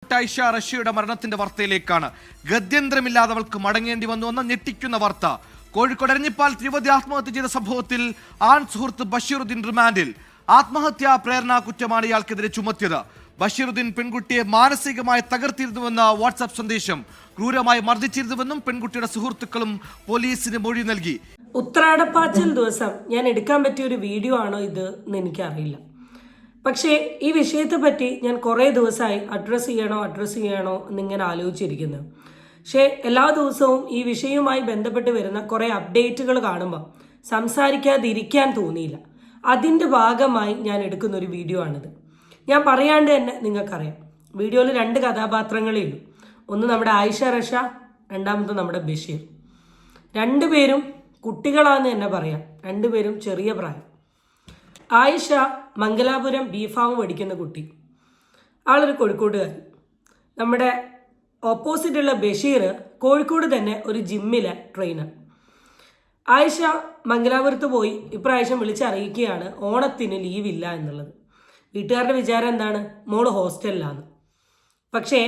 ഐഷ റഷ്യയുടെ മരണത്തിന്റെ വാർത്തയിലേക്കാണ്. ഗത്യന്തരമില്ലാതെ അവൾക്ക് മടങ്ങേണ്ടി വന്നു എന്ന ഞെട്ടിക്കുന്ന വാർത്ത. കോഴിക്കോട് എരഞ്ഞിപ്പാൽ യുവതി ആത്മഹത്യ ചെയ്ത സംഭവത്തിൽ ആൺ സുഹൃത്ത് ബഷീറുദ്ദീൻ റിമാൻഡിൽ. ആത്മഹത്യാ പ്രേരണ കുറ്റമാണ് ഇയാൾക്കെതിരെ ചുമത്തിയത്. ബഷീറുദ്ദീൻ പെൺകുട്ടിയെ മാനസികമായി തകർത്തിരുന്നുവെന്ന വാട്സാപ്പ് സന്ദേശം, ക്രൂരമായി മർദ്ദിച്ചിരുന്നുവെന്നും പെൺകുട്ടിയുടെ സുഹൃത്തുക്കളും പോലീസിന് മൊഴി നൽകി. ഉത്രാടപ്പാച്ചിൽ ദിവസം ഞാൻ എടുക്കാൻ പറ്റിയ ഒരു വീഡിയോ ആണോ ഇത് എന്ന് എനിക്കറിയില്ല. പക്ഷേ ഈ വിഷയത്തെ പറ്റി ഞാൻ കുറേ ദിവസമായി അഡ്രസ്സ് ചെയ്യണോ എന്നിങ്ങനെ ആലോചിച്ചിരിക്കുന്നു. പക്ഷേ എല്ലാ ദിവസവും ഈ വിഷയവുമായി ബന്ധപ്പെട്ട് വരുന്ന കുറേ അപ്ഡേറ്റുകൾ കാണുമ്പോൾ സംസാരിക്കാതിരിക്കാൻ തോന്നിയില്ല. അതിൻ്റെ ഭാഗമായി ഞാൻ എടുക്കുന്ന ഒരു വീഡിയോ ആണിത്. ഞാൻ പറയാണ്ട് തന്നെ നിങ്ങൾക്കറിയാം, വീഡിയോയിൽ 2 കഥാപാത്രങ്ങളേ ഉള്ളൂ. ഒന്ന് നമ്മുടെ ആയിഷ റഷ, രണ്ടാമത് നമ്മുടെ ബഷീർ. 2 പേരും കുട്ടികളാണെന്ന് തന്നെ പറയാം. 2 പേരും ചെറിയ പ്രായം. ആയിഷ മംഗലാപുരം ബീഫാം പഠിക്കുന്ന കുട്ടി, ആളൊരു കോഴിക്കോടുകാരി. നമ്മുടെ ഓപ്പോസിറ്റുള്ള ബഷീർ കോഴിക്കോട് തന്നെ ഒരു ജിമ്മിലെ ട്രെയിനർ. ആയിഷ മംഗലാപുരത്ത് പോയി ഇപ്രാവശ്യം വിളിച്ചറിയിക്കുകയാണ് ഓണത്തിന് ലീവില്ല എന്നുള്ളത്. വീട്ടുകാരുടെ വിചാരം എന്താണ്? മോള് ഹോസ്റ്റലിലാണ്. പക്ഷേ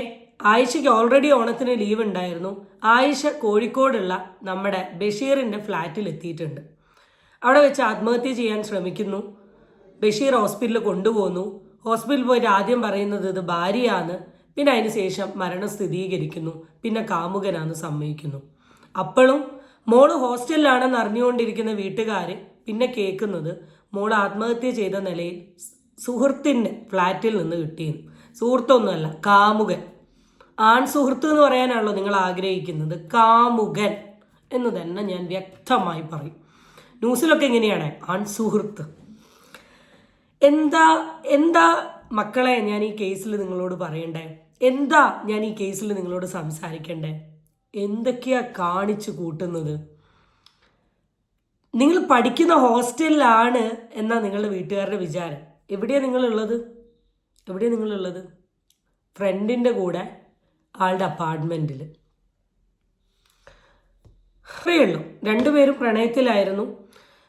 ആയിഷയ്ക്ക് ഓൾറെഡി ഓണത്തിന് ലീവ് ഉണ്ടായിരുന്നു. ആയിഷ കോഴിക്കോടുള്ള നമ്മുടെ ബഷീറിൻ്റെ ഫ്ലാറ്റിൽ എത്തിയിട്ടുണ്ട്. അവിടെ വെച്ച് ആത്മഹത്യ ചെയ്യാൻ ശ്രമിക്കുന്നു. ബഷീർ ഹോസ്പിറ്റലിൽ കൊണ്ടുപോകുന്നു. ഹോസ്പിറ്റലിൽ പോയിട്ട് ആദ്യം പറയുന്നത് ഇത് ഭാര്യയാണ്, പിന്നെ അതിന് ശേഷം മരണം സ്ഥിരീകരിക്കുന്നു, പിന്നെ കാമുകനാണെന്ന് സമ്മതിക്കുന്നു. അപ്പോഴും മോള് ഹോസ്റ്റലിലാണെന്ന് അറിഞ്ഞുകൊണ്ടിരിക്കുന്ന വീട്ടുകാർ പിന്നെ കേൾക്കുന്നത് മോള് ആത്മഹത്യ ചെയ്ത നിലയിൽ സുഹൃത്തിൻ്റെ ഫ്ലാറ്റിൽ നിന്ന് കിട്ടിയെന്ന്. സുഹൃത്തൊന്നുമല്ല, കാമുകൻ. ആൺ സുഹൃത്ത് എന്ന് പറയാനാണല്ലോ നിങ്ങൾ ആഗ്രഹിക്കുന്നത്, കാമുകൻ എന്ന് തന്നെ ഞാൻ വ്യക്തമായി പറയും. ന്യൂസിലൊക്കെ എങ്ങനെയാണ് ആൺ സുഹൃത്ത്. എന്താ മക്കളെ ഞാൻ ഈ കേസിൽ നിങ്ങളോട് പറയണ്ടേ? എന്താ ഞാൻ ഈ കേസിൽ നിങ്ങളോട് സംസാരിക്കണ്ടേ? എന്തൊക്കെയാ കാണിച്ചു കൂട്ടുന്നത്? നിങ്ങൾ പഠിക്കുന്ന ഹോസ്റ്റലിലാണ് എന്നാ നിങ്ങളുടെ വീട്ടുകാരുടെ വിചാരം. എവിടെയാണ് നിങ്ങളുള്ളത്? ഫ്രണ്ടിൻ്റെ കൂടെ ആളുടെ അപ്പാർട്ട്മെൻറ്റിൽ. അറിയുള്ളൂ, 2 പേരും പ്രണയത്തിലായിരുന്നു.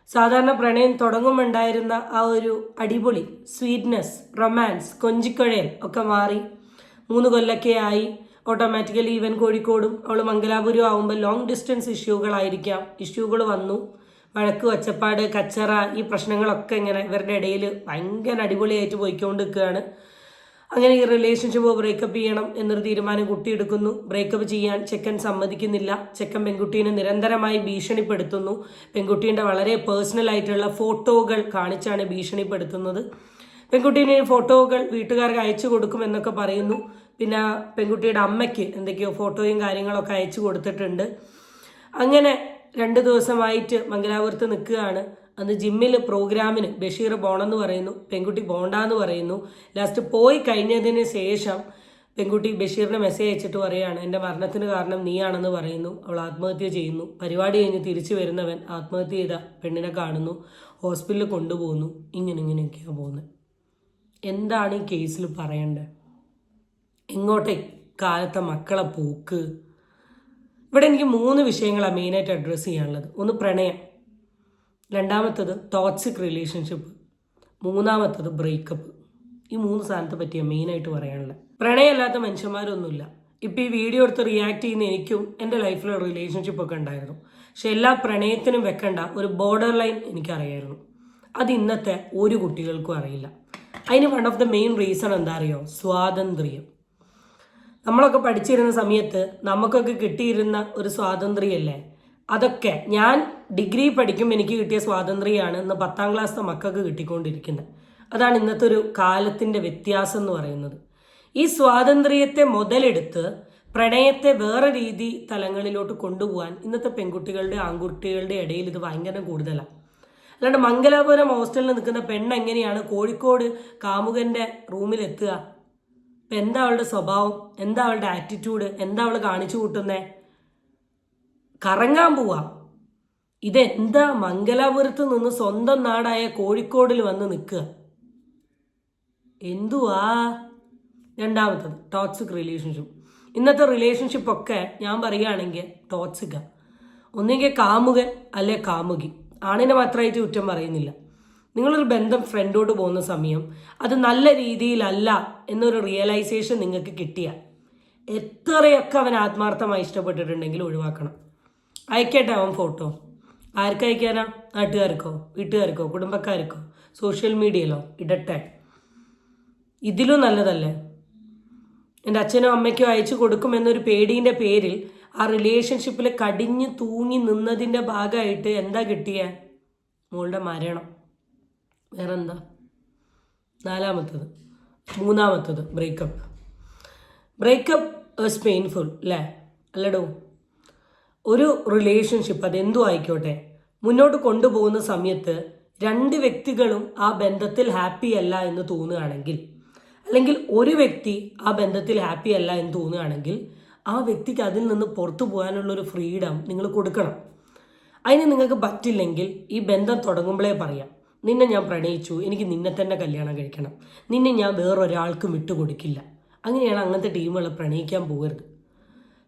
സാധാരണ പ്രണയം തുടങ്ങുമുണ്ടായിരുന്ന ആ ഒരു അടിപൊളി സ്വീറ്റ്നെസ്, റൊമാൻസ്, കൊഞ്ചിക്കൊഴയൽ ഒക്കെ മാറി 3 കൊല്ലമൊക്കെ ആയി. ഓട്ടോമാറ്റിക്കലി ഇവൻ കോഴിക്കോടും അവൾ മംഗലാപുരം ആകുമ്പോൾ ലോങ് ഡിസ്റ്റൻസ് ഇഷ്യൂകൾ വന്നു. വഴക്ക്, ഒച്ചപ്പാട്, കച്ചറ, ഈ പ്രശ്നങ്ങളൊക്കെ ഇങ്ങനെ ഇവരുടെ ഇടയിൽ ഭയങ്കര അടിപൊളിയായിട്ട് പോയിക്കൊണ്ടിരിക്കുകയാണ്. അങ്ങനെ ഈ റിലേഷൻഷിപ്പ് ബ്രേക്കപ്പ് ചെയ്യണം എന്നൊരു തീരുമാനം കുട്ടി എടുക്കുന്നു. ബ്രേക്കപ്പ് ചെയ്യാൻ ചെക്കൻ സമ്മതിക്കുന്നില്ല. ചെക്കൻ പെൺകുട്ടീനെ നിരന്തരമായി ഭീഷണിപ്പെടുത്തുന്നു. പെൺകുട്ടീൻ്റെ വളരെ പേഴ്സണൽ ആയിട്ടുള്ള ഫോട്ടോകൾ കാണിച്ചാണ് ഭീഷണിപ്പെടുത്തുന്നത്. പെൺകുട്ടീനെ ഫോട്ടോകൾ വീട്ടുകാർക്ക് അയച്ചു കൊടുക്കുമെന്നൊക്കെ പറയുന്നു. പിന്നെ പെൺകുട്ടിയുടെ അമ്മയ്ക്ക് എന്തൊക്കെയോ ഫോട്ടോയും കാര്യങ്ങളൊക്കെ അയച്ചു കൊടുത്തിട്ടുണ്ട്. അങ്ങനെ 2 ദിവസമായിട്ട് മംഗലാപുരത്ത് നിൽക്കുകയാണ്. അന്ന് ജിമ്മിൽ പ്രോഗ്രാമിന് ബഷീർ പോകണമെന്ന് പറയുന്നു, പെൺകുട്ടി പോകണ്ടെന്ന് പറയുന്നു. ലാസ്റ്റ് പോയി കഴിഞ്ഞതിന് ശേഷം പെൺകുട്ടി ബഷീറിന് മെസ്സേജ് അയച്ചിട്ട് പറയുകയാണ് എൻ്റെ മരണത്തിന് കാരണം നീയാണെന്ന് പറയുന്നു. അവൾ ആത്മഹത്യ ചെയ്യുന്നു. പരിപാടി കഴിഞ്ഞ് തിരിച്ചു വരുന്നവൻ ആത്മഹത്യ ചെയ്ത പെണ്ണിനെ കാണുന്നു, ഹോസ്പിറ്റലിൽ കൊണ്ടുപോകുന്നു. ഇങ്ങനെയൊക്കെയാണ് പോകുന്നത്. എന്താണ് ഈ കേസിൽ പറയേണ്ടത്? എങ്ങോട്ടേ കാലത്തെ മക്കളെ പോക്ക്? ഇവിടെ എനിക്ക് 3 വിഷയങ്ങളാണ് മെയിനായിട്ട് അഡ്രസ്സ് ചെയ്യാനുള്ളത്. ഒന്ന് പ്രണയം, രണ്ടാമത്തത് ടോക്സിക് റിലേഷൻഷിപ്പ്, മൂന്നാമത്തത് ബ്രേക്കപ്പ്. ഈ 3 സാധനത്തെ പറ്റിയാണ് മെയിനായിട്ട് പറയാനുള്ളത്. പ്രണയമല്ലാത്ത മനുഷ്യന്മാരൊന്നുമില്ല. ഇപ്പോൾ ഈ വീഡിയോ എടുത്ത് റിയാക്ട് ചെയ്യുന്ന എനിക്കും എൻ്റെ ലൈഫിൽ റിലേഷൻഷിപ്പൊക്കെ ഉണ്ടായിരുന്നു. പക്ഷെ എല്ലാ പ്രണയത്തിനും വെക്കേണ്ട ഒരു ബോർഡർ ലൈൻ എനിക്കറിയായിരുന്നു. അത് ഇന്നത്തെ ഒരു കുട്ടികൾക്കും അറിയില്ല. അതിന് one of the main reason എന്താ അറിയോ? സ്വാതന്ത്ര്യം. നമ്മളൊക്കെ പഠിച്ചിരുന്ന സമയത്ത് നമുക്കൊക്കെ കിട്ടിയിരുന്ന ഒരു സ്വാതന്ത്ര്യമല്ലേ അതൊക്കെ. ഞാൻ ഡിഗ്രി പഠിക്കുമ്പോൾ എനിക്ക് കിട്ടിയ സ്വാതന്ത്ര്യമാണ് ഇന്ന് 10ാം ക്ലാസ്സിലെ മക്കൾക്ക് കിട്ടിക്കൊണ്ടിരിക്കുന്നത്. അതാണ് ഇന്നത്തെ ഒരു കാലത്തിൻ്റെ വ്യത്യാസം എന്ന് പറയുന്നത്. ഈ സ്വാതന്ത്ര്യത്തെ മുതലെടുത്ത് പ്രണയത്തെ വേറെ രീതി തലങ്ങളിലോട്ട് കൊണ്ടുപോകാൻ ഇന്നത്തെ പെൺകുട്ടികളുടെ ആൺകുട്ടികളുടെ ഇടയിൽ ഇത് ഭയങ്കര കൂടുതലാണ്. അല്ലാണ്ട് മംഗലാപുരം ഹോസ്റ്റലിൽ നിൽക്കുന്ന പെണ്ണ് എങ്ങനെയാണ് കോഴിക്കോട് കാമുകൻ്റെ റൂമിലെത്തുക? ഇപ്പം എന്താ അവളുടെ സ്വഭാവം? എന്താ അവളുടെ ആറ്റിറ്റ്യൂഡ്? എന്താ അവൾ കാണിച്ചു കൂട്ടുന്നേ? കറങ്ങാൻ പോവാം. ഇതെന്താ മംഗലാപുരത്ത് നിന്ന് സ്വന്തം നാടായ കോഴിക്കോടിൽ വന്ന് നിൽക്കുക? എന്തുവാ? രണ്ടാമത്തത് ടോക്സിക് റിലേഷൻഷിപ്പ്. ഇന്നത്തെ റിലേഷൻഷിപ്പൊക്കെ ഞാൻ പറയുകയാണെങ്കിൽ ടോക്സിക്കാണ്. ഒന്നെങ്കിൽ കാമുകൻ അല്ലെ കാമുകി. ആണിനെ മാത്രമായിട്ട് കുറ്റം പറയുന്നില്ല. നിങ്ങളൊരു ബന്ധം ഫ്രണ്ടോട്ട് പോകുന്ന സമയം അത് നല്ല രീതിയിലല്ല എന്നൊരു റിയലൈസേഷൻ നിങ്ങൾക്ക് കിട്ടിയാൽ എത്രയൊക്കെ അവൻ ആത്മാർത്ഥമായി ഇഷ്ടപ്പെട്ടിട്ടുണ്ടെങ്കിൽ ഒഴിവാക്കണം. അയക്കട്ടെ അവൻ ഫോട്ടോ. ആർക്ക് അയക്കാനാ? നാട്ടുകാർക്കോ, വീട്ടുകാർക്കോ, കുടുംബക്കാർക്കോ, സോഷ്യൽ മീഡിയയിലോ ഇടട്ടെ. ഇതിലും നല്ലതല്ലേ? എൻ്റെ അച്ഛനും അമ്മയ്ക്കും അയച്ചു കൊടുക്കുമെന്നൊരു പേടീൻ്റെ പേരിൽ ആ റിലേഷൻഷിപ്പിൽ കടിഞ്ഞു തൂങ്ങി നിന്നതിൻ്റെ ഭാഗമായിട്ട് എന്താ കിട്ടിയ? മോളുടെ മരണം. വേറെന്താ? മൂന്നാമത്തത് ബ്രേക്കപ്പ്. ബ്രേക്കപ്പ് ഈസ് പെയിൻഫുൾ അല്ലേ? അല്ലടോ, ഒരു റിലേഷൻഷിപ്പ് അതെന്തു ആയിക്കോട്ടെ മുന്നോട്ട് കൊണ്ടുപോകുന്ന സമയത്ത് രണ്ട് വ്യക്തികളും ആ ബന്ധത്തിൽ ഹാപ്പി അല്ല എന്ന് തോന്നുകയാണെങ്കിൽ, അല്ലെങ്കിൽ ഒരു വ്യക്തി ആ ബന്ധത്തിൽ ഹാപ്പി അല്ല എന്ന് തോന്നുകയാണെങ്കിൽ ആ വ്യക്തിക്ക് അതിൽ നിന്ന് പുറത്തു പോകാനുള്ളൊരു ഫ്രീഡം നിങ്ങൾ കൊടുക്കണം. അതിന് നിങ്ങൾക്ക് പറ്റില്ലെങ്കിൽ ഈ ബന്ധം തുടങ്ങുമ്പോഴേ പറയാം, നിന്നെ ഞാൻ പ്രണയിച്ചു, എനിക്ക് നിന്നെ തന്നെ കല്യാണം കഴിക്കണം, നിന്നെ ഞാൻ വേറൊരാൾക്കും വിട്ടുകൊടുക്കില്ല. അങ്ങനെയാണ് അങ്ങനത്തെ ടീമുകളെ പ്രണയിക്കാൻ പോകരുത്.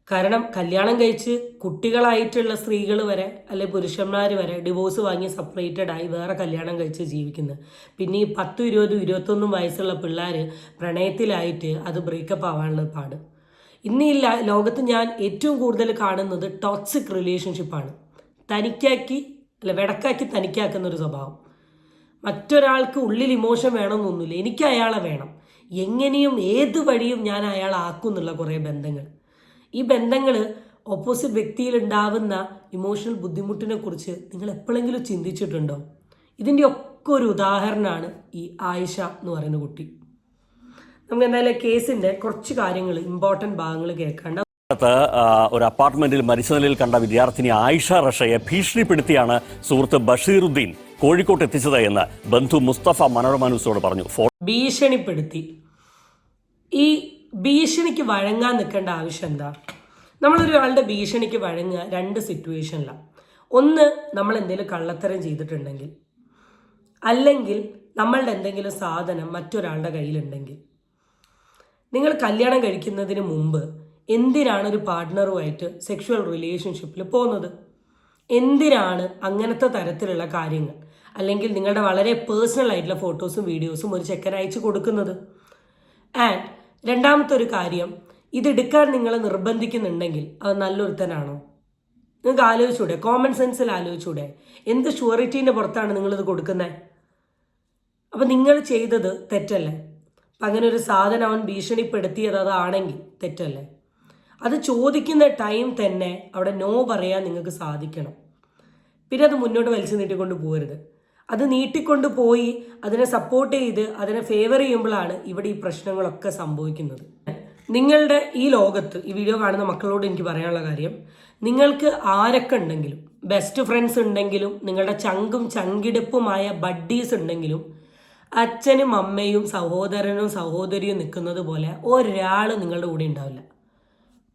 കാരണം കല്യാണം കഴിച്ച് കുട്ടികളായിട്ടുള്ള സ്ത്രീകൾ വരെ അല്ലെ പുരുഷന്മാർ വരെ ഡിവോഴ്സ് വാങ്ങി സെപ്പറേറ്റഡ് ആയി വേറെ കല്യാണം കഴിച്ച് ജീവിക്കുന്നത്. പിന്നെ ഈ 10, 20, 21 വയസ്സുള്ള പിള്ളേർ പ്രണയത്തിലായിട്ട് അത് ബ്രേക്കപ്പ് ആവാനുള്ള പാട്. ഇന്ന് ഈ ലോകത്ത് ഞാൻ ഏറ്റവും കൂടുതൽ കാണുന്നത് ടോക്സിക് റിലേഷൻഷിപ്പാണ്. വെടക്കാക്കി തനിക്കാക്കുന്നൊരു സ്വഭാവം. മറ്റൊരാൾക്ക് ഉള്ളിൽ ഇമോഷൻ വേണമെന്നൊന്നുമില്ല, എനിക്ക് അയാളെ വേണം, എങ്ങനെയും ഏത് വഴിയും ഞാൻ അയാളെ ആക്കും എന്നുള്ള കുറേ ബന്ധങ്ങൾ. ഈ ബന്ധങ്ങൾ ഓപ്പോസിറ്റ് വ്യക്തിയിൽ ഉണ്ടാവുന്ന ഇമോഷണൽ ബുദ്ധിമുട്ടിനെ കുറിച്ച് നിങ്ങൾ എപ്പോഴെങ്കിലും ചിന്തിച്ചിട്ടുണ്ടോ? ഇതിൻ്റെ ഒക്കെ ഒരു ഉദാഹരണമാണ് ഈ ആയിഷ എന്ന് പറയുന്ന കുട്ടി. നമുക്ക് എന്തായാലും കേസിൻ്റെ കുറച്ച് കാര്യങ്ങൾ, ഇമ്പോർട്ടൻറ്റ് ഭാഗങ്ങൾ കേൾക്കാണ്ട്. ഒരു അപ്പാർട്ട്മെന്റിൽ മരിച്ച നിലയിൽ കണ്ട വിദ്യാർത്ഥിനി ആയിഷ റഷയെ ഭീഷണിപ്പെടുത്തിയാണ് സുഹൃത്ത് ബഷീറുദ്ദീൻ കോഴിക്കോട്ട് എത്തിച്ചത് എന്ന് ബന്ധു മുസ്തഫ മനോരമ ന്യൂസിനോട് പറഞ്ഞു. ഭീഷണിപ്പെടുത്തി. ഈ ഭീഷണിക്ക് വഴങ്ങാൻ നിൽക്കേണ്ട ആവശ്യം എന്താ? നമ്മളൊരാളുടെ ഭീഷണിക്ക് വഴങ്ങുക 2 സിറ്റുവേഷനിലാണ്. ഒന്ന്, നമ്മൾ എന്തെങ്കിലും കള്ളത്തരം ചെയ്തിട്ടുണ്ടെങ്കിൽ, അല്ലെങ്കിൽ നമ്മളുടെ എന്തെങ്കിലും സാധനം മറ്റൊരാളുടെ കയ്യിലുണ്ടെങ്കിൽ. നിങ്ങൾ കല്യാണം കഴിക്കുന്നതിന് മുമ്പ് എന്തിനാണ് ഒരു പാർട്ട്ണറുമായിട്ട് സെക്ഷുവൽ റിലേഷൻഷിപ്പിൽ പോകുന്നത്? എന്തിനാണ് അങ്ങനത്തെ തരത്തിലുള്ള കാര്യങ്ങൾ, അല്ലെങ്കിൽ നിങ്ങളുടെ വളരെ പേഴ്സണൽ ആയിട്ടുള്ള ഫോട്ടോസും വീഡിയോസും ഒരു ചെക്കൻ അയച്ചു കൊടുക്കുന്നത്? ആൻഡ് രണ്ടാമത്തെ ഒരു കാര്യം, ഇതെടുക്കാൻ നിങ്ങളെ നിർബന്ധിക്കുന്നുണ്ടെങ്കിൽ അത് നല്ലൊരുത്തനാണോ? നിങ്ങൾക്ക് ആലോചിച്ചൂടെ? കോമൺ സെൻസിൽ ആലോചിച്ചൂടെ? എന്ത് ഷുവറിറ്റീൻ്റെ പുറത്താണ് നിങ്ങളിത് കൊടുക്കുന്നത്? അപ്പം നിങ്ങൾ ചെയ്തത് തെറ്റല്ലേ? അപ്പം അങ്ങനെ ഒരു സാധനം അവൻ ഭീഷണിപ്പെടുത്തിയത് അതാണെങ്കിൽ തെറ്റല്ലേ? അത് ചോദിക്കുന്ന ടൈം തന്നെ അവിടെ നോ പറയാൻ നിങ്ങൾക്ക് സാധിക്കണം. പിന്നെ അത് മുന്നോട്ട് വലിച്ചു നീട്ടിക്കൊണ്ട് പോകരുത്. അത് നീട്ടിക്കൊണ്ട് പോയി അതിനെ സപ്പോർട്ട് ചെയ്ത് അതിനെ ഫേവർ ചെയ്യുമ്പോഴാണ് ഇവിടെ ഈ പ്രശ്നങ്ങളൊക്കെ സംഭവിക്കുന്നത്. നിങ്ങളുടെ ഈ ലോകത്ത് ഈ വീഡിയോ കാണുന്ന മക്കളോട് എനിക്ക് പറയാനുള്ള കാര്യം, നിങ്ങൾക്ക് ആരൊക്കെ ഉണ്ടെങ്കിലും, ബെസ്റ്റ് ഫ്രണ്ട്സ് ഉണ്ടെങ്കിലും, നിങ്ങളുടെ ചങ്കും ചങ്കിടിപ്പുമായ ബഡ്ഡീസ് ഉണ്ടെങ്കിലും, അച്ഛനും അമ്മയും സഹോദരനും സഹോദരിയും നിൽക്കുന്നത് പോലെ ഒരാൾ നിങ്ങളുടെ കൂടെ ഉണ്ടാവില്ല.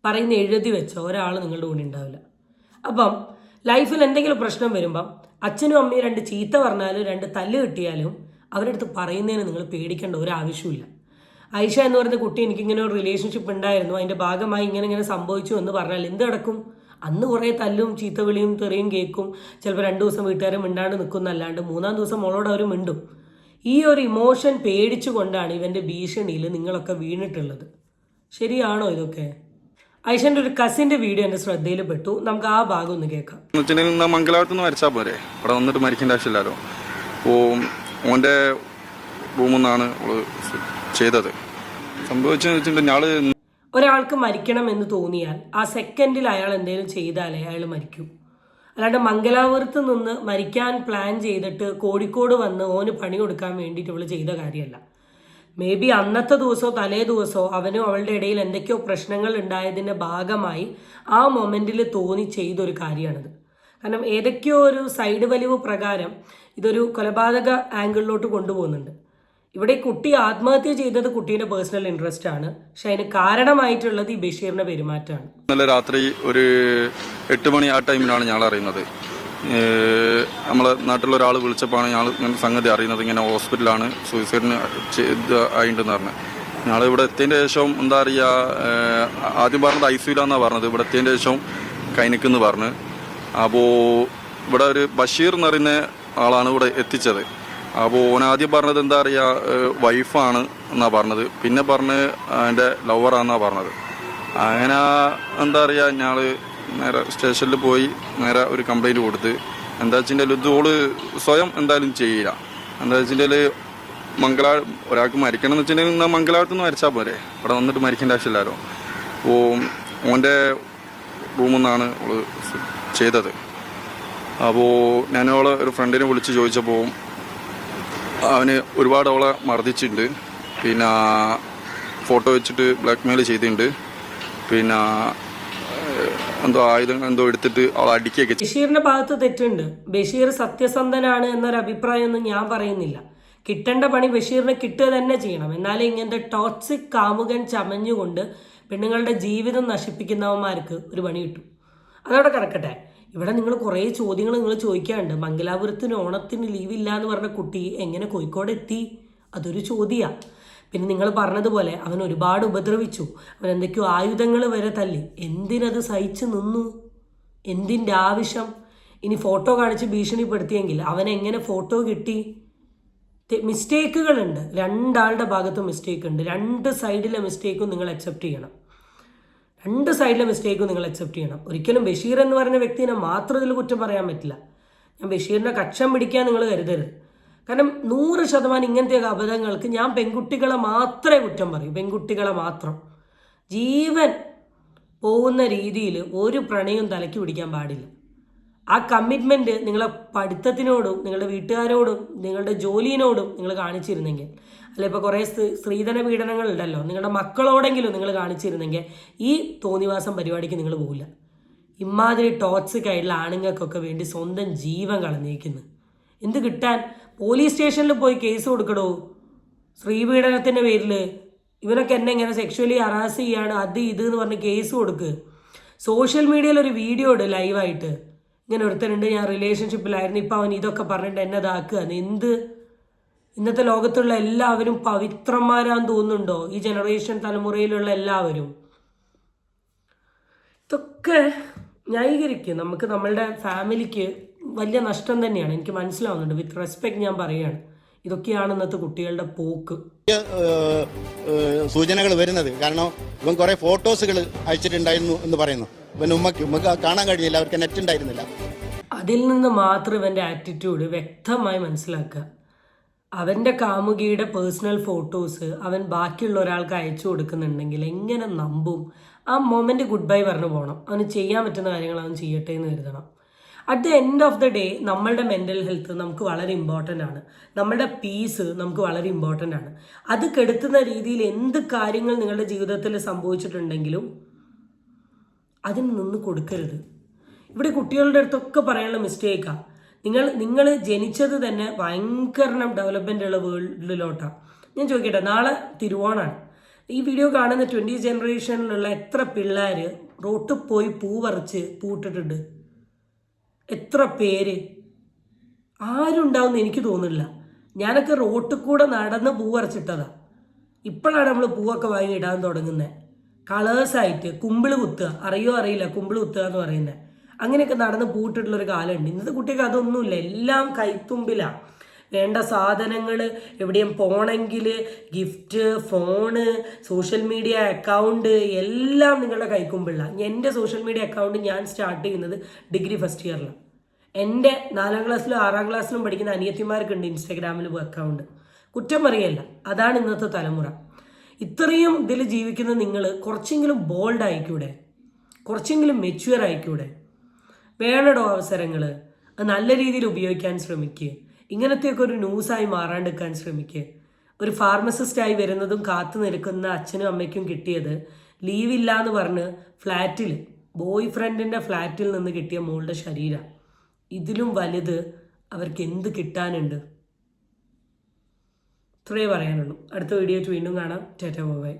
പറയുന്ന എഴുതി വെച്ച ഒരാൾ നിങ്ങളുടെ കൂടെ ഉണ്ടാവില്ല. അപ്പം ലൈഫിൽ എന്തെങ്കിലും പ്രശ്നം വരുമ്പം അച്ഛനും അമ്മയും 2 ചീത്ത പറഞ്ഞാലും 2 തല്ല് കിട്ടിയാലും അവരുടെ അടുത്ത് പറയുന്നതിന് നിങ്ങൾ പേടിക്കേണ്ട ഒരാവശ്യമില്ല. ആയിഷ എന്ന് പറയുന്ന കുട്ടി എനിക്കിങ്ങനെ ഒരു റിലേഷൻഷിപ്പ് ഉണ്ടായിരുന്നു, അതിൻ്റെ ഭാഗമായി ഇങ്ങനെ സംഭവിച്ചു എന്ന് പറഞ്ഞാൽ എന്ത് നടക്കും? അന്ന് കുറേ തല്ലും ചീത്തവിളിയും തെറിയും കേൾക്കും. ചിലപ്പോൾ 2 ദിവസം വീട്ടുകാരും മിണ്ടാണ്ട് നിൽക്കുന്നല്ലാണ്ട് 3-ാം ദിവസം മോളോട് അവർ മിണ്ടും. ഈ ഒരു ഇമോഷൻ പേടിച്ചുകൊണ്ടാണ് ഇവൻ്റെ ഭീഷണിയിൽ നിങ്ങളൊക്കെ വീണിട്ടുള്ളത്. ശരിയാണോ ഇതൊക്കെ? ഐഷന്റെ ഒരു കസിന്റെ വീഡിയോ എന്റെ ശ്രദ്ധയിൽ പെട്ടു. നമുക്ക് ആ ഭാഗം ഒന്ന് കേൾക്കാം. മംഗലാപുരത്ത് നിന്ന് മരിച്ചാൽ പോരെ, അവിടെ വന്നിട്ട് മരിക്കേണ്ട ആവശ്യമില്ലല്ലോ. ഓന്റെ റൂമിൽ നിന്നാണ് ചെയ്തത്. സംഭവിച്ചെന്ന് വെച്ചിട്ടുണ്ടെങ്കിൽ ഒരാൾക്ക് മരിക്കണം എന്ന് തോന്നിയാൽ ആ സെക്കൻഡിൽ അയാൾ എന്തെങ്കിലും ചെയ്താലേ അയാൾ മരിക്കും. അല്ലാണ്ട് മംഗലാപുരത്ത് നിന്ന് മരിക്കാൻ പ്ലാൻ ചെയ്തിട്ട് കോഴിക്കോട് വന്ന് ഓന് പണി കൊടുക്കാൻ വേണ്ടിയിട്ട് ഇവള് ചെയ്ത കാര്യമല്ല. മേ ബി അന്നത്തെ ദിവസമോ തലേ ദിവസമോ അവനും അവളുടെ ഇടയിൽ എന്തൊക്കെയോ പ്രശ്നങ്ങൾ ഉണ്ടായതിൻ്റെ ഭാഗമായി ആ മൊമെൻറ്റിൽ തോന്നി ചെയ്തൊരു കാര്യമാണിത്. കാരണം ഏതൊക്കെയോ ഒരു സൈഡ് വലിവ് പ്രകാരം ഇതൊരു കൊലപാതക ആംഗിളിലോട്ട് കൊണ്ടുപോകുന്നുണ്ട്. ഇവിടെ കുട്ടി ആത്മഹത്യ ചെയ്തത് കുട്ടീൻ്റെ പേഴ്സണൽ ഇൻട്രസ്റ്റ് ആണ്, പക്ഷെ അതിന് കാരണമായിട്ടുള്ളത് ഈ ബഷീറിന്റെ പെരുമാറ്റമാണ്. ഇന്നലെ രാത്രി ഒരു 8 മണി ആ ടൈമിലാണ് ഞങ്ങൾ അറിയുന്നത്. നമ്മളെ നാട്ടിലുള്ള ഒരാൾ വിളിച്ചപ്പോഴാണ് ഞങ്ങൾ ഇങ്ങനെ സംഗതി അറിയുന്നത്. ഇങ്ങനെ ഹോസ്പിറ്റലാണ്, സൂയിസൈഡിന് ആയിട്ടുണ്ടെന്ന് പറഞ്ഞത്. ഞങ്ങൾ ഇവിടെ എത്തിയതിൻ്റെ ശേഷം എന്താ പറയുക, ആദ്യം പറഞ്ഞത് ഐസിയുലാന്നാണ് പറഞ്ഞത്. ഇവിടെ എത്തിയതിൻ്റെ ശേഷം കൈനിക്കെന്ന് പറഞ്ഞ്. അപ്പോൾ ഇവിടെ ഒരു ബഷീർ എന്ന് പറയുന്ന ആളാണ് ഇവിടെ എത്തിച്ചത്. അപ്പോൾ ഓനാദ്യം പറഞ്ഞത് എന്താ പറയുക, വൈഫാണ് എന്നാണ് പറഞ്ഞത്. പിന്നെ പറഞ്ഞ് എൻ്റെ ലവറാണെന്നാണ് പറഞ്ഞത്. അങ്ങനെ എന്താ പറയുക, ഞങ്ങൾ നേരെ സ്റ്റേഷനിൽ പോയി നേരെ ഒരു കംപ്ലൈൻറ്റ് കൊടുത്ത്. എന്താ വെച്ചിട്ടുണ്ടെങ്കിൽ ഇത് ഓള് സ്വയം എന്തായാലും ചെയ്യില്ല. എന്താ വെച്ചിട്ടുണ്ടെങ്കിൽ ഒരാൾക്ക് മരിക്കണം എന്ന് വെച്ചിട്ടുണ്ടെങ്കിൽ എന്നാൽ മംഗലാപുരത്ത് നിന്ന് മരിച്ചാൽ പോരെ, അവിടെ വന്നിട്ട് മരിക്കേണ്ട ആവശ്യമില്ലല്ലോ. അപ്പോൾ ഓൻ്റെ റൂമിൽ നിന്നാണ് ഓള് ചെയ്തത്. അപ്പോൾ ഞാനോളെ ഒരു ഫ്രണ്ടിനെ വിളിച്ച് ചോദിച്ചപ്പോൾ അവന് ഒരുപാട് അവളെ മർദ്ദിച്ചിട്ടുണ്ട്, പിന്നെ ഫോട്ടോ വെച്ചിട്ട് ബ്ലാക്ക് മെയിൽ ചെയ്തിട്ടുണ്ട്, പിന്നെ എന്തോ ആയുധം എന്തോ എടുത്തിട്ട് അവളെ അടിക്കുകയൊക്കെ. ബഷീറിന്റെ ഭാഗത്ത് തെറ്റുണ്ട്. ബഷീർ സത്യസന്ധനാണ് എന്നൊരു അഭിപ്രായമൊന്നും ഞാൻ പറയുന്നില്ല. കിട്ടേണ്ട പണി ബഷീറിന് കിട്ടുക തന്നെ ചെയ്യണം. എന്നാലേ ഇങ്ങനത്തെ ടോക്സിക് കാമുകൻ ചമഞ്ഞുകൊണ്ട് പെണ്ണുങ്ങളുടെ ജീവിതം നശിപ്പിക്കുന്നവന്മാർക്ക് ഒരു പണി കിട്ടും. അതവിടെ കിടക്കട്ടെ. ഇവിടെ നിങ്ങൾ കുറേ ചോദ്യങ്ങൾ നിങ്ങൾ ചോദിക്കാറുണ്ട്. മംഗലാപുരത്തിന് ഓണത്തിന് ലീവില്ല എന്ന് പറഞ്ഞ കുട്ടി എങ്ങനെ കോഴിക്കോട് എത്തി? അതൊരു ചോദ്യമാണ്. പിന്നെ നിങ്ങൾ പറഞ്ഞതുപോലെ അവൻ ഒരുപാട് ഉപദ്രവിച്ചു, അവൻ എന്തൊക്കെയോ ആയുധങ്ങൾ വരെ തല്ലി. എന്തിനത് സഹിച്ചു നിന്നു? എന്തിൻ്റെ ആവശ്യം? ഇനി ഫോട്ടോ കാണിച്ച് ഭീഷണിപ്പെടുത്തിയെങ്കിൽ അവനെങ്ങനെ ഫോട്ടോ കിട്ടി? മിസ്റ്റേക്കുകളുണ്ട്, രണ്ടാളുടെ ഭാഗത്തും മിസ്റ്റേക്ക് ഉണ്ട്. രണ്ട് സൈഡിലെ മിസ്റ്റേക്കും നിങ്ങൾ അക്സെപ്റ്റ് ചെയ്യണം. ഒരിക്കലും ബഷീർ എന്ന് പറയുന്ന വ്യക്തിനെ മാത്രം ഇതിൽ കുറ്റം പറയാൻ പറ്റില്ല. ഞാൻ ബഷീറിൻ്റെ കക്ഷം പിടിക്കാൻ നിങ്ങൾ കരുതരുത്. കാരണം 100% ഇങ്ങനത്തെ അബദ്ധങ്ങൾക്ക് ഞാൻ പെൺകുട്ടികളെ മാത്രമേ കുറ്റം പറയൂ. പെൺകുട്ടികളെ മാത്രം. ജീവൻ പോകുന്ന രീതിയിൽ ഒരു പ്രണയവും തലയ്ക്ക് പിടിക്കാൻ പാടില്ല. ആ കമ്മിറ്റ്മെൻറ്റ് നിങ്ങളെ പഠിത്തത്തിനോടും നിങ്ങളുടെ വീട്ടുകാരോടും നിങ്ങളുടെ ജോലിയോടും നിങ്ങൾ കാണിച്ചിരുന്നെങ്കിൽ, അല്ല ഇപ്പോൾ കുറേ സ്ത്രീധന പീഡനങ്ങളുണ്ടല്ലോ, നിങ്ങളുടെ മക്കളോടെങ്കിലും നിങ്ങൾ കാണിച്ചിരുന്നെങ്കിൽ ഈ തോന്നിവാസം പരിപാടിക്ക് നിങ്ങൾ പോകില്ല. ഇമാതിരി ടോക്സിക് ആയിട്ടുള്ള ആണുങ്ങൾക്കൊക്കെ വേണ്ടി സ്വന്തം ജീവൻ കളഞ്ഞേക്കുന്നു. എന്ത് കിട്ടാൻ? പോലീസ് സ്റ്റേഷനിൽ പോയി കേസ് കൊടുക്കണോ സ്ത്രീപീഡനത്തിൻ്റെ പേരിൽ? ഇവനൊക്കെ എന്നെ ഇങ്ങനെ സെക്ഷുവലി ഹറാസ് ചെയ്യാണ്, അത് ഇത് എന്ന് പറഞ്ഞ് കേസ് കൊടുക്ക്. സോഷ്യൽ മീഡിയയിൽ ഒരു വീഡിയോ ഇട് ലൈവായിട്ട്, ഇങ്ങനെ ഒരുത്തനുണ്ട്, ഞാൻ റിലേഷൻഷിപ്പിലായിരുന്നു, ഇപ്പം അവൻ ഇതൊക്കെ പറഞ്ഞിട്ട് എന്നെ ഇതാക്കുക. എന്ത്? ഇന്നത്തെ ലോകത്തുള്ള എല്ലാവരും പവിത്രന്മാരാന്ന് തോന്നുന്നുണ്ടോ? ഈ ജനറേഷൻ തലമുറയിലുള്ള എല്ലാവരും ഇതൊക്കെ ന്യായീകരിക്കും. നമുക്ക് നമ്മളുടെ ഫാമിലിക്ക് വലിയ നഷ്ടം തന്നെയാണ്. എനിക്ക് മനസ്സിലാവുന്നുണ്ട്. വിത്ത് റെസ്പെക്ട് ഞാൻ പറയുകയാണ്. ഇതൊക്കെയാണ് ഇന്നത്തെ കുട്ടികളുടെ പോക്ക്. സൂചനകൾ വരുന്നത് കാരണം ഇവൻ കുറെ ഫോട്ടോസുകൾ അയച്ചിട്ടുണ്ടായിരുന്നു എന്ന് പറയുന്നു. ഇവൻ ഉമ്മക്ക് കാണാൻ കഴിയില്ല, അവർക്ക് നെറ്റ് ഉണ്ടായിരുന്നില്ല. അതിൽ നിന്ന് മാത്രം ഇവൻ്റെ ആറ്റിറ്റ്യൂഡ് വ്യക്തമായി മനസ്സിലാക്കുക. അവൻ്റെ കാമുകിയുടെ പേഴ്സണൽ ഫോട്ടോസ് അവൻ ബാക്കിയുള്ള ഒരാൾക്ക് അയച്ചു കൊടുക്കുന്നുണ്ടെങ്കിൽ എങ്ങനെ നമ്പും? ആ മൊമെൻറ്റ് ഗുഡ് ബൈ പറഞ്ഞു പോകണം. അവന് ചെയ്യാൻ പറ്റുന്ന കാര്യങ്ങൾ അവൻ ചെയ്യട്ടെ എന്ന് കരുതണം. At the end of the day നമ്മളുടെ മെൻ്റൽ ഹെൽത്ത് നമുക്ക് വളരെ ഇമ്പോർട്ടൻ്റ് ആണ്. നമ്മളുടെ പീസ് നമുക്ക് വളരെ ഇമ്പോർട്ടൻ്റ് ആണ്. അത് കെടുത്തുന്ന രീതിയിൽ എന്ത് കാര്യങ്ങൾ നിങ്ങളുടെ ജീവിതത്തിൽ സംഭവിച്ചിട്ടുണ്ടെങ്കിലും അതിന് നിന്ന് കൊടുക്കരുത്. ഇവിടെ കുട്ടികളുടെ അടുത്തൊക്കെ പറയാനുള്ള മിസ്റ്റേക്കാണ്. നിങ്ങൾ ജനിച്ചത് തന്നെ ഭയങ്കര ഡെവലപ്മെൻ്റ് ഉള്ള വേൾഡിലോട്ടാണ്. ഞാൻ ചോദിക്കട്ടെ, നാളെ തിരുവോണമാണ്. ഈ വീഡിയോ കാണുന്ന 20th ജനറേഷനിലുള്ള എത്ര പിള്ളേർ റോട്ടിൽ പോയി പൂ പറിച്ച് പൂട്ടിട്ടുണ്ട്? എത്ര പേര്? ആരും ഉണ്ടാവുമെന്ന് എനിക്ക് തോന്നുന്നില്ല. ഞാനൊക്കെ റോട്ടിൽ കൂടെ നടന്ന് പൂ പറിച്ചിട്ടതാണ്. ഇപ്പോഴാണ് നമ്മൾ പൂവൊക്കെ വാങ്ങി ഇടാൻ തുടങ്ങുന്നത്. കളേഴ്സായിട്ട് കുമ്പിള് കുത്തുക, അറിയോ അറിയില്ല, കുമ്പിള് കുത്തുക എന്ന് പറയുന്നത്. അങ്ങനെയൊക്കെ നടന്ന് പൂട്ടിട്ടുള്ളൊരു കാലമുണ്ട്. ഇന്നത്തെ കുട്ടികൾക്ക് അതൊന്നുമില്ല. എല്ലാം കൈത്തുമ്പിലാണ്. വേണ്ട സാധനങ്ങൾ എവിടെയും പോകണമെങ്കിൽ gift, phone, social media account എല്ലാം നിങ്ങളുടെ കൈക്കുമ്പിളാണ്. എൻ്റെ സോഷ്യൽ മീഡിയ അക്കൗണ്ട് ഞാൻ സ്റ്റാർട്ട് ചെയ്യുന്നത് ഡിഗ്രി ഫസ്റ്റ് ഇയറിലാണ്. എൻ്റെ 4ാം ക്ലാസ്സിലും 6ാം ക്ലാസ്സിലും പഠിക്കുന്ന അനിയത്തിമാർക്കുണ്ട് ഇൻസ്റ്റാഗ്രാമിൽ അക്കൗണ്ട്. കുറ്റം പറയല്ല, അതാണ് ഇന്നത്തെ തലമുറ. ഇത്രയും ഇതിൽ ജീവിക്കുന്ന നിങ്ങൾ കുറച്ചെങ്കിലും ബോൾഡ് ആയിക്കൂടെ? കുറച്ചെങ്കിലും മെച്യൂർ ആയിക്കൂടെ? വേണടോ അവസരങ്ങൾ. അത് നല്ല രീതിയിൽ ഉപയോഗിക്കാൻ ശ്രമിക്കുക. ഇങ്ങനത്തെയൊക്കെ ഒരു ന്യൂസായി മാറാണ്ടിരിക്കാൻ ശ്രമിക്കുക. ഒരു ഫാർമസിസ്റ്റായി വരുന്നതും കാത്തു നിൽക്കുന്ന അച്ഛനും അമ്മയ്ക്കും കിട്ടിയത് ലീവില്ല എന്ന് പറഞ്ഞ് ഫ്ലാറ്റിൽ, ബോയ് ഫ്രണ്ടിൻ്റെ ഫ്ലാറ്റിൽ നിന്ന് കിട്ടിയ മോളുടെ ശരീരം. ഇതിലും വലുത് അവർക്ക് എന്ത് കിട്ടാനുണ്ട്? ഇത്രയേ പറയാനുള്ളൂ. അടുത്ത വീഡിയോയിൽ വീണ്ടും കാണാം. Tata bye.